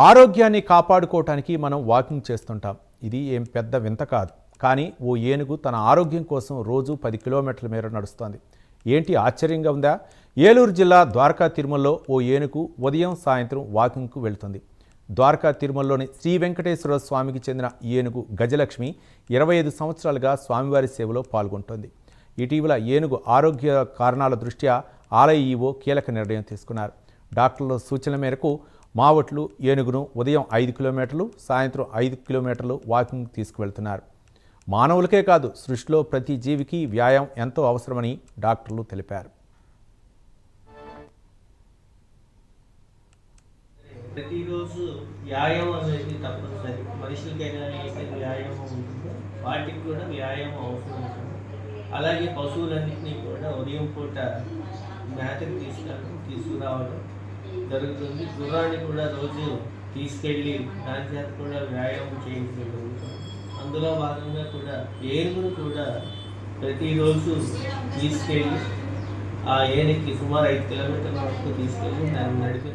ఆరోగ్యాన్ని కాపాడుకోవటానికి మనం వాకింగ్ చేస్తుంటాం. ఇది ఏం పెద్ద వింత కాదు. కానీ ఓ ఏనుగు తన ఆరోగ్యం కోసం రోజు 10 కిలోమీటర్ల మేర నడుస్తోంది. ఏంటి ఆశ్చర్యంగా ఉందా? ఏలూరు జిల్లా ద్వారకా తిరుమలలో ఓ ఏనుగు ఉదయం సాయంత్రం వాకింగ్కు వెళ్తుంది. ద్వారకా తిరుమలలోని శ్రీ వెంకటేశ్వర స్వామికి చెందిన ఏనుగు గజలక్ష్మి 25 సంవత్సరాలుగా స్వామివారి సేవలో పాల్గొంటోంది. ఇటీవల ఏనుగు ఆరోగ్య కారణాల దృష్ట్యా ఆలయ ఈవో కీలక నిర్ణయం తీసుకున్నారు. డాక్టర్ల సూచనల మేరకు మావట్లు ఏనుగును ఉదయం 5 కిలోమీటర్లు, సాయంత్రం 5 కిలోమీటర్లు వాకింగ్ తీసుకువెళ్తున్నారు. మానవులకే కాదు, సృష్టిలో ప్రతి జీవికి వ్యాయామం ఎంతో అవసరమని డాక్టర్లు తెలిపారు. ప్రతిరోజు వ్యాయామం అనేది తప్పనిసరి. మనుషులకైనా వ్యాయామం ఉంటుందో వాటికి కూడా వ్యాయామం అవసరం ఉంటుంది. అలాగే పశువులన్నింటినీ కూడా ఉదయం పూట మేతకు తీసుకురావడం జరుగుతుంది. గుర్రాన్ని కూడా రోజు తీసుకెళ్ళి దాని చేత కూడా వ్యాయామం చేయించడం జరుగుతుంది. అందులో భాగంగా కూడా ఏనుగును కూడా ప్రతిరోజు తీసుకెళ్ళి ఆ ఏనుగుకి సుమారు 5 కిలోమీటర్ల వరకు తీసుకెళ్ళి దాన్ని నడిపి